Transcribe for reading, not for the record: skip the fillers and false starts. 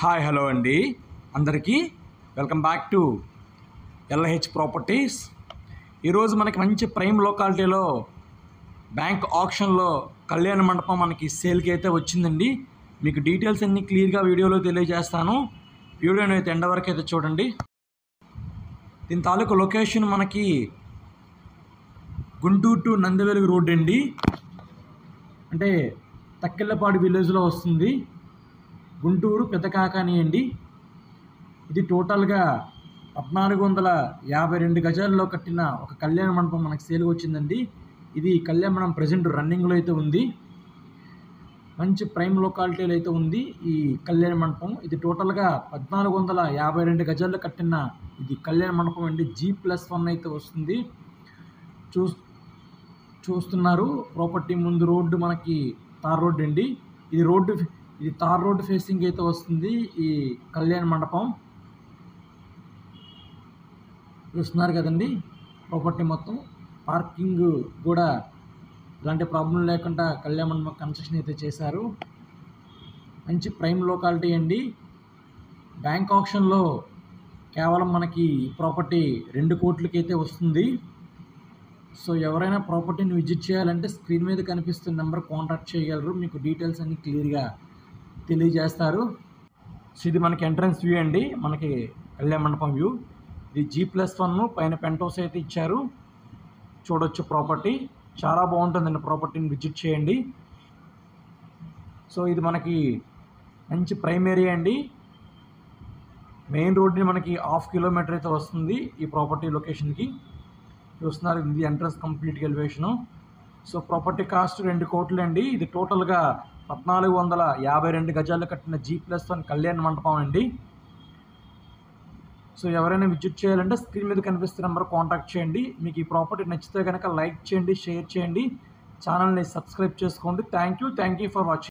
Hi hello అండి అందరికీ welcome back to LH properties. ఈరోజు మనకి మంచి ప్రైమ్ లొకాలిటీలో బ్యాంక్ ఆప్షన్లో కళ్యాణ మండపం మనకి సేల్కి అయితే వచ్చిందండి. మీకు డీటెయిల్స్ అన్నీ క్లియర్గా వీడియోలో తెలియజేస్తాను. వీడియోని అయితే ఎండ్ వరకు అయితే చూడండి. దీని తాలూకు లొకేషన్ మనకి గుంటూరు టు నందివెలుగు రోడ్ అండి, అంటే తక్కెళ్ళపాడు విలేజ్లో వస్తుంది. గుంటూరు పెద్ద కాకాని అండి. ఇది టోటల్గా 1452 గజాల్లో కట్టిన ఒక కళ్యాణ మండపం మనకు సేల్గా వచ్చిందండి. ఇది కళ్యాణ మండపం ప్రజెంట్ రన్నింగ్లో అయితే ఉంది. మంచి ప్రైమ్ లొకాలిటీలో అయితే ఉంది ఈ కళ్యాణ మండపం. ఇది టోటల్గా 1452 గజాల్లో కట్టిన ఇది కళ్యాణ మండపం అండి. G+1 అయితే వస్తుంది. చూస్తున్నారు ప్రాపర్టీ ముందు రోడ్డు మనకి తార్ రోడ్డు అండి. ఇది తార్ రోడ్డు ఫేసింగ్ అయితే వస్తుంది ఈ కళ్యాణ మండపం. చూస్తున్నారు కదండి ప్రాపర్టీ మొత్తం. పార్కింగ్ కూడా ఎలాంటి ప్రాబ్లం లేకుండా కళ్యాణ మండపం కన్స్ట్రక్షన్ అయితే చేశారు. మంచి ప్రైమ్ లొకాలిటీ అండి. బ్యాంక్ ఆప్షన్లో కేవలం మనకి ప్రాపర్టీ 2 కోట్లకి అయితే వస్తుంది. సో ఎవరైనా ప్రాపర్టీని విజిట్ చేయాలంటే స్క్రీన్ మీద కనిపిస్తున్న నెంబర్ కాంటాక్ట్ చేయగలరు. మీకు డీటెయిల్స్ అన్ని క్లియర్గా తెలియజేస్తారు. సో ఇది మనకి ఎంట్రన్స్ వ్యూ అండి, మనకి కళ్యాణ మండపం వ్యూ. ఇది G+1 పైన పెంట్ హౌస్ అయితే ఇచ్చారు. చూడొచ్చు ప్రాపర్టీ చాలా బాగుంటుందండి. ప్రాపర్టీని విజిట్ చేయండి. సో ఇది మనకి మంచి ప్రైమ్ ఏరియా అండి. మెయిన్ రోడ్ని మనకి 1/2 కిలోమీటర్ అయితే వస్తుంది ఈ ప్రాపర్టీ లొకేషన్కి. చూస్తున్నారు ఇది ఎంట్రన్స్ కంప్లీట్గా ఎలివేషను. సో ప్రాపర్టీ కాస్ట్ 2 కోట్లు అండి. ఇది టోటల్గా 1452 గజాలు కట్టిన G+1 కళ్యాణ మండపం అండి. సో ఎవరైనా విజిట్ చేయాలంటే స్క్రీన్ మీద కనిపిస్తున్న నెంబర్ కాంటాక్ట్ చేయండి. మీకు ఈ ప్రాపర్టీ నచ్చితే కనుక లైక్ చేయండి, షేర్ చేయండి, ఛానల్ని సబ్స్క్రైబ్ చేసుకోండి. Thank you for watching.